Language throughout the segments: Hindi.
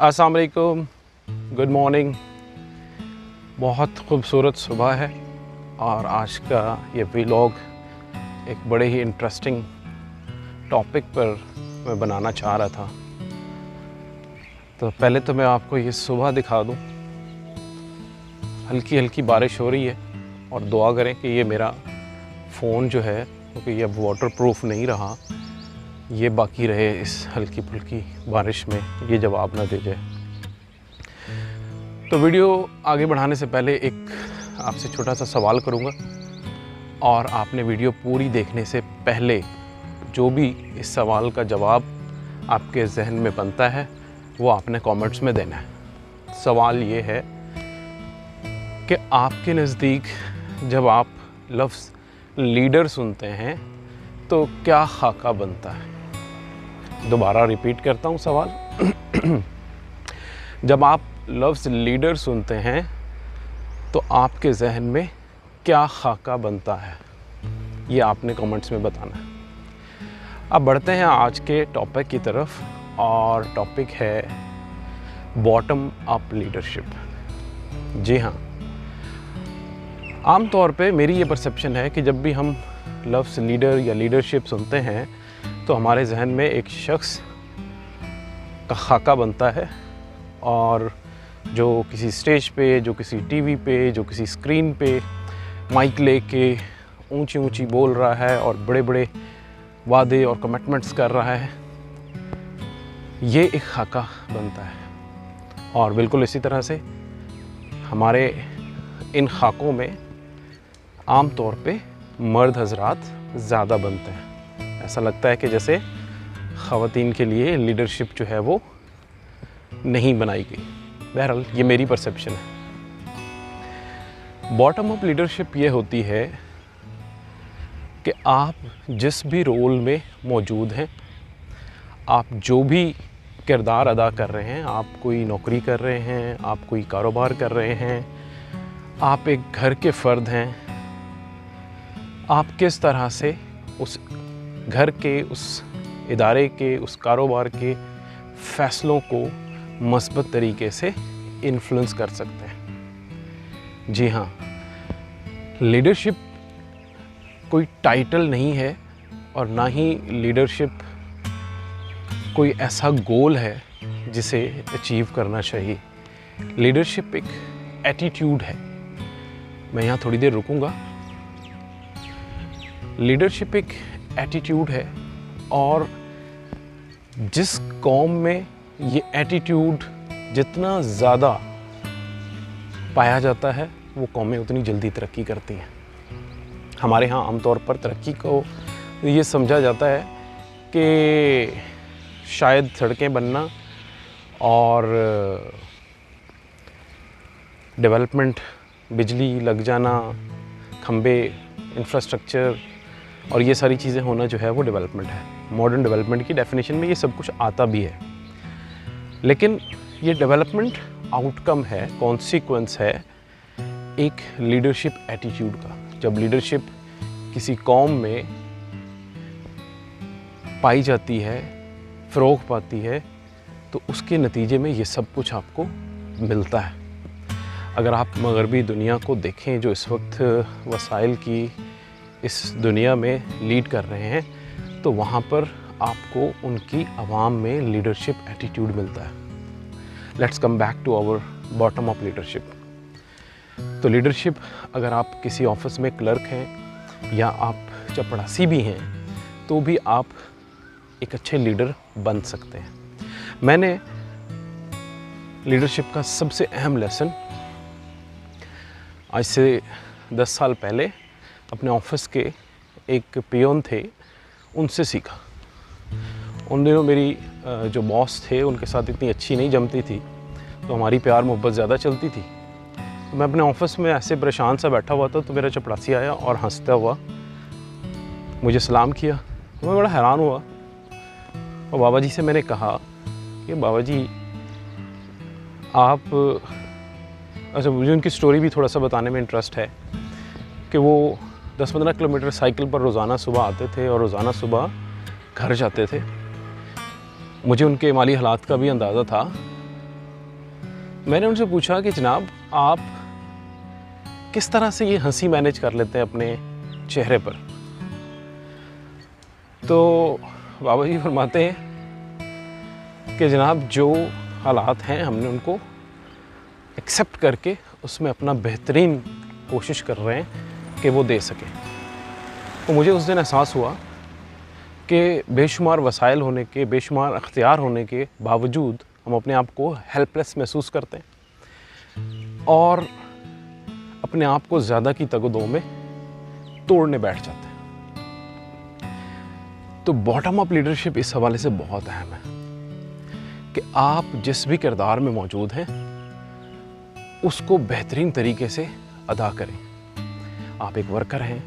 अस्सलाम वालेकुम, गुड मॉर्निंग। बहुत खूबसूरत सुबह है और आज का ये व्लॉग एक बड़े ही इंटरेस्टिंग टॉपिक पर मैं बनाना चाह रहा था। तो पहले तो मैं आपको ये सुबह दिखा दूँ। हल्की हल्की बारिश हो रही है और दुआ करें कि ये मेरा फ़ोन जो है, क्योंकि ये वाटरप्रूफ नहीं रहा, ये बाकी रहे इस हल्की फुल्की बारिश में, ये जवाब ना दे जाए। तो वीडियो आगे बढ़ाने से पहले एक आपसे छोटा सा सवाल करूँगा और आपने वीडियो पूरी देखने से पहले जो भी इस सवाल का जवाब आपके जहन में बनता है वो आपने कमेंट्स में देना है। सवाल ये है कि आपके नज़दीक जब आप लफ्ज़ लीडर सुनते हैं तो क्या खाका बनता है? दोबारा रिपीट करता हूँ सवाल। जब आप लफ्ज़ लीडर सुनते हैं तो आपके जहन में क्या खाका बनता है, ये आपने कमेंट्स में बताना है। अब बढ़ते हैं आज के टॉपिक की तरफ और टॉपिक है बॉटम अप लीडरशिप। जी हाँ, आम तौर पे मेरी ये परसेप्शन है कि जब भी हम लफ्ज़ लीडर या लीडरशिप सुनते हैं तो हमारे जहन में एक शख्स का खाका बनता है और जो किसी स्टेज पे, जो किसी टीवी पे, जो किसी स्क्रीन पे माइक लेके ऊंची ऊंची बोल रहा है और बड़े बड़े वादे और कमिटमेंट्स कर रहा है, ये एक खाका बनता है। और बिल्कुल इसी तरह से हमारे इन खाकों में आम तौर पे मर्द हजरात ज़्यादा बनते हैं। ऐसा लगता है कि जैसे ख़वातीन के लिए लीडरशिप जो है वो नहीं बनाई गई। बहरहाल ये मेरी परसेप्शन है। बॉटम अप लीडरशिप ये होती है कि आप जिस भी रोल में मौजूद हैं, आप जो भी किरदार अदा कर रहे हैं, आप कोई नौकरी कर रहे हैं, आप कोई कारोबार कर रहे हैं, आप एक घर के फ़र्द हैं, आप किस तरह से उस घर के, उस इदारे के, उस कारोबार के फ़ैसलों को मस्बत तरीके से इन्फ्लुएंस कर सकते हैं। जी हाँ, लीडरशिप कोई टाइटल नहीं है और ना ही लीडरशिप कोई ऐसा गोल है जिसे अचीव करना चाहिए। लीडरशिप एक एटीट्यूड है। मैं यहाँ थोड़ी देर रुकूंगा। लीडरशिप एक एटीट्यूड है और जिस कौम में ये एटीट्यूड जितना ज़्यादा पाया जाता है वो कौमें उतनी जल्दी तरक्की करती हैं। हमारे यहाँ आमतौर पर तरक्की को ये समझा जाता है कि शायद सड़कें बनना और डेवलपमेंट, बिजली लग जाना, खंबे, इंफ्रास्ट्रक्चर और ये सारी चीज़ें होना जो है वो डेवलपमेंट है। मॉडर्न डेवलपमेंट की डेफिनेशन में ये सब कुछ आता भी है, लेकिन ये डेवलपमेंट आउटकम है, कॉन्सिक्वेंस है एक लीडरशिप एटीट्यूड का। जब लीडरशिप किसी कौम में पाई जाती है, फ़रोग़ पाती है, तो उसके नतीजे में ये सब कुछ आपको मिलता है। अगर आप मगरबी दुनिया को देखें जो इस वक्त वसाइल की इस दुनिया में लीड कर रहे हैं, तो वहाँ पर आपको उनकी आवाम में लीडरशिप एटीट्यूड मिलता है। Let's come back to our bottom up leadership. तो लीडरशिप, अगर आप किसी ऑफिस में क्लर्क हैं या आप चपरासी भी हैं तो भी आप एक अच्छे लीडर बन सकते हैं। मैंने लीडरशिप का सबसे अहम लेसन आज से 10 साल पहले अपने ऑफिस के एक पियोन थे, उनसे सीखा। उन दिनों मेरी जो बॉस थे उनके साथ इतनी अच्छी नहीं जमती थी, तो हमारी प्यार मोहब्बत ज़्यादा चलती थी। तो मैं अपने ऑफिस में ऐसे परेशान सा बैठा हुआ था तो मेरा चपरासी आया और हंसता हुआ मुझे सलाम किया। तो मैं बड़ा हैरान हुआ और बाबा जी से मैंने कहा कि बाबा जी आप, अच्छा मुझे उनकी स्टोरी भी थोड़ा सा बताने में इंटरेस्ट है कि वो 10-15 किलोमीटर साइकिल पर रोज़ाना सुबह आते थे और रोज़ाना सुबह घर जाते थे। मुझे उनके माली हालात का भी अंदाज़ा था मैंने उनसे पूछा कि जनाब आप किस तरह से ये हंसी मैनेज कर लेते हैं अपने चेहरे पर। तो बाबा जी फरमाते हैं कि जनाब जो हालात हैं हमने उनको एक्सेप्ट करके उसमें अपना बेहतरीन कोशिश कर रहे हैं कि वो दे सकें। तो मुझे उस दिन एहसास हुआ कि बेशुमार वसाइल होने के, बेशुमार अख्तियार होने के बावजूद हम अपने आप को हेल्पलेस महसूस करते हैं और अपने आप को ज़्यादा की तगदों में तोड़ने बैठ जाते हैं। तो बॉटम अप लीडरशिप इस हवाले से बहुत अहम है कि आप जिस भी किरदार में मौजूद हैं उसको बेहतरीन तरीके से अदा करें। आप एक वर्कर हैं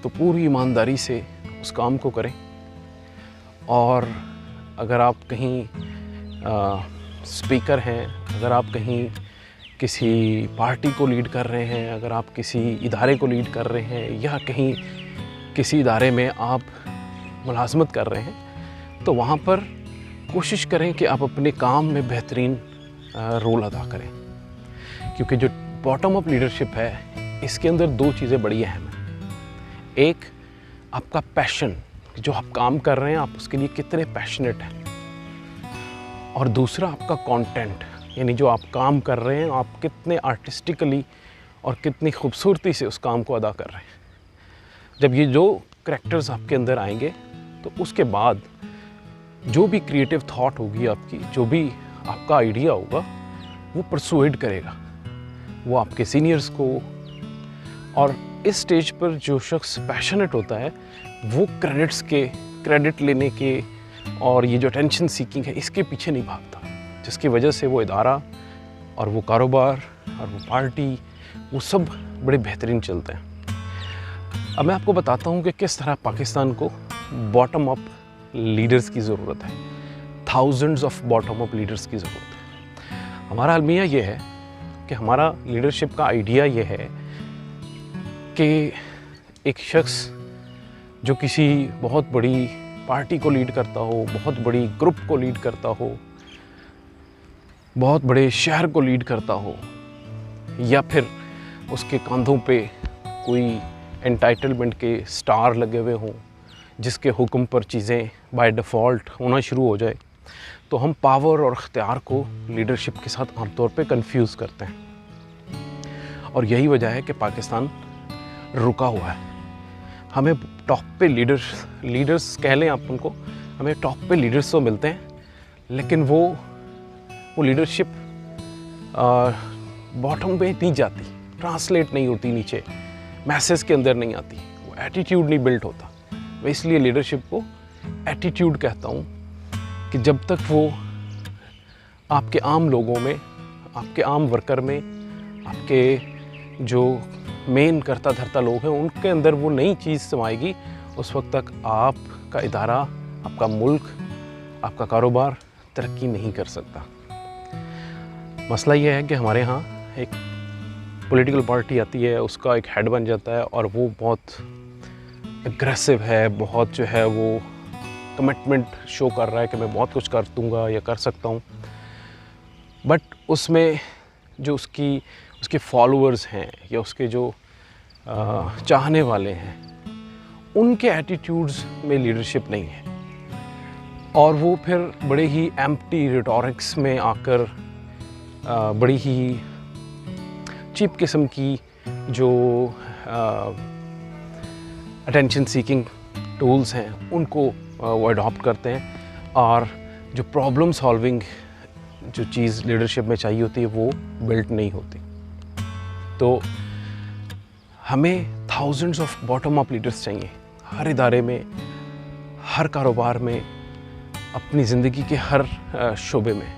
तो पूरी ईमानदारी से उस काम को करें, और अगर आप कहीं स्पीकर हैं, अगर आप कहीं किसी पार्टी को लीड कर रहे हैं, अगर आप किसी इदारे को लीड कर रहे हैं या कहीं किसी इदारे में आप मुलाजमत कर रहे हैं, तो वहाँ पर कोशिश करें कि आप अपने काम में बेहतरीन रोल अदा करें। क्योंकि जो बॉटम अप लीडरशिप है इसके अंदर दो चीज़ें बड़ी अहम हैं। एक, आपका पैशन, जो आप काम कर रहे हैं आप उसके लिए कितने पैशनेट हैं, और दूसरा आपका कंटेंट, यानी जो आप काम कर रहे हैं आप कितने आर्टिस्टिकली और कितनी खूबसूरती से उस काम को अदा कर रहे हैं। जब ये जो करैक्टर्स आपके अंदर आएंगे तो उसके बाद जो भी क्रिएटिव थॉट होगी आपकी, जो भी आपका आइडिया होगा वो परसुएड करेगा वो आपके सीनियर्स को। और इस स्टेज पर जो शख्स पैशनेट होता है वो क्रेडिट लेने के और ये जो अटेंशन सीकिंग है इसके पीछे नहीं भागता, जिसकी वजह से वो इदारा और वो कारोबार और वो पार्टी वो सब बड़े बेहतरीन चलते हैं। अब मैं आपको बताता हूँ कि किस तरह पाकिस्तान को बॉटम अप लीडर्स की ज़रूरत है, thousands of bottom up leaders की ज़रूरत है। हमारा अलमिया ये है कि हमारा लीडरशिप का आइडिया ये है कि एक शख्स जो किसी बहुत बड़ी पार्टी को लीड करता हो, बहुत बड़ी ग्रुप को लीड करता हो, बहुत बड़े शहर को लीड करता हो, या फिर उसके कंधों पे कोई एंटाइटलमेंट के स्टार लगे हुए हों जिसके हुक्म पर चीज़ें बाय डिफ़ॉल्ट होना शुरू हो जाए, तो हम पावर और इख्तियार को लीडरशिप के साथ आमतौर पे कंफ्यूज करते हैं। और यही वजह है कि पाकिस्तान रुका हुआ है। हमें टॉप पे लीडर्स कह लें आप उनको, हमें टॉप पे लीडर्स तो मिलते हैं, लेकिन वो लीडरशिप बॉटम पे नहीं जाती, ट्रांसलेट नहीं होती नीचे, मैसेज के अंदर नहीं आती, वो एटीट्यूड नहीं बिल्ट होता। मैं इसलिए लीडरशिप को एटीट्यूड कहता हूँ कि जब तक वो आपके आम लोगों में, आपके आम वर्कर में, आपके जो मेन करता धरता लोग हैं उनके अंदर वो नई चीज़ समाएगी, उस वक्त तक आपका इदारा, आपका मुल्क, आपका कारोबार तरक्की नहीं कर सकता। मसला ये है कि हमारे यहाँ एक पॉलिटिकल पार्टी आती है, उसका एक हेड बन जाता है और वो बहुत एग्रेसिव है, बहुत जो है वो कमिटमेंट शो कर रहा है कि मैं बहुत कुछ कर दूंगा या कर सकता हूँ, बट उसमें जो उसके फॉलोअर्स हैं या उसके जो चाहने वाले हैं उनके एटीट्यूड्स में लीडरशिप नहीं है, और वो फिर बड़े ही एम्प्टी रिटोरिक्स में आकर बड़ी ही चीप किस्म की जो अटेंशन सीकिंग टूल्स हैं उनको वो अडॉप्ट करते हैं, और जो प्रॉब्लम सॉल्विंग जो चीज़ लीडरशिप में चाहिए होती है वो बिल्ट नहीं होती। तो हमें thousands of bottom up leaders चाहिए हर इदारे में, हर कारोबार में, अपनी ज़िंदगी के हर शोबे में।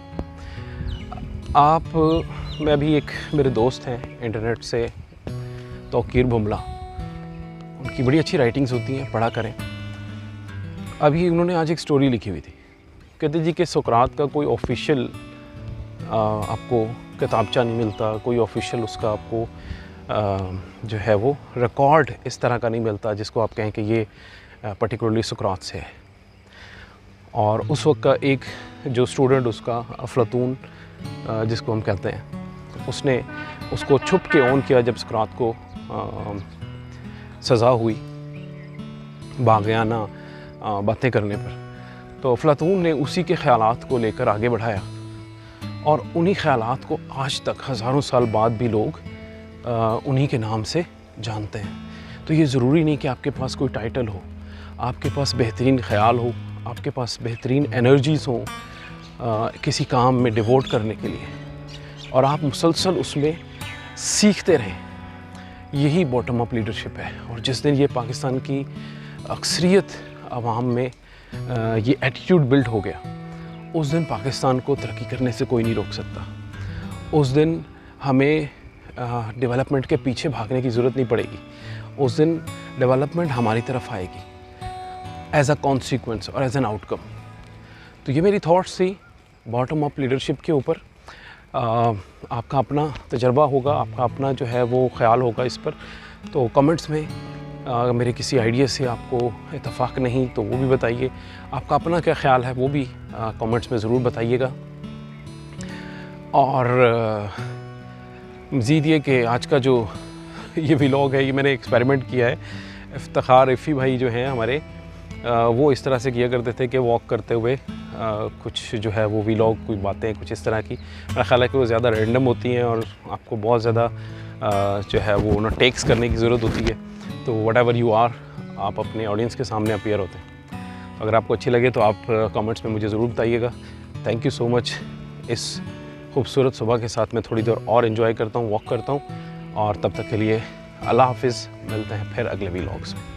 मैं अभी एक मेरे दोस्त हैं इंटरनेट से, तौकीर बुमला, उनकी बड़ी अच्छी राइटिंग्स होती हैं, पढ़ा करें। अभी उन्होंने आज एक स्टोरी लिखी हुई थी, कहते जी कि सुकरात का कोई ऑफिशियल आपको किताबचा नहीं मिलता, कोई ऑफिशियल उसका आपको जो है वो रिकॉर्ड इस तरह का नहीं मिलता जिसको आप कहें कि ये पर्टिकुलरली सुकरात से है। और उस वक्त का एक जो स्टूडेंट उसका अफलातून जिसको हम कहते हैं, उसने उसको छुप के ऑन किया जब सुकरात को सज़ा हुई बाग़ियाना बातें करने पर। तो अफलातून ने उसी के ख़यालात को लेकर आगे बढ़ाया और उन्हीं ख़यालात को आज तक हज़ारों साल बाद भी लोग उन्हीं के नाम से जानते हैं। तो ये ज़रूरी नहीं कि आपके पास कोई टाइटल हो, आपके पास बेहतरीन ख़याल हो, आपके पास बेहतरीन एनर्जीज़ हों किसी काम में डिवोट करने के लिए, और आप मुसलसल उसमें सीखते रहें। यही बॉटम अप लीडरशिप है। और जिस दिन ये पाकिस्तान की अक्सरियत आवाम में ये एटीट्यूड बिल्ड हो गया, उस दिन पाकिस्तान को तरक्की करने से कोई नहीं रोक सकता। उस दिन हमें डेवलपमेंट के पीछे भागने की ज़रूरत नहीं पड़ेगी। उस दिन डेवलपमेंट हमारी तरफ आएगी एज अ कॉन्सिक्वेंस और एज एन आउटकम। तो ये मेरी थॉट्स थी बॉटम अप लीडरशिप के ऊपर। आपका अपना तजर्बा होगा, आपका अपना जो है वो ख्याल होगा इस पर। तो कमेंट्स में मेरे किसी आइडिया से आपको इत्तेफाक नहीं तो वो भी बताइए। आपका अपना क्या ख्याल है वो भी कमेंट्स में ज़रूर बताइएगा। और मज़ीद ये कि आज का जो ये व्लॉग है, ये मैंने एक्सपेरिमेंट किया है। इफ्तिखार इफ़ी भाई जो हैं हमारे, वो इस तरह से किया करते थे कि वॉक करते हुए कुछ जो है वो व्लॉग, कोई बातें कुछ इस तरह की, मेरा ख्याल है कि वो ज़्यादा रैंडम होती हैं और आपको बहुत ज़्यादा जो है वो ना टेक्स करने की ज़रूरत होती है। तो वट एवर यू आर, आप अपने ऑडियंस के सामने अपीयर होते हैं। अगर आपको अच्छी लगे तो आप कमेंट्स में मुझे ज़रूर बताइएगा। Thank you so much. इस खूबसूरत सुबह के साथ मैं थोड़ी देर और एंजॉय करता हूँ, वॉक करता हूँ, और तब तक के लिए अल्लाह हाफिज़। मिलते हैं फिर अगले व्लॉग्स में।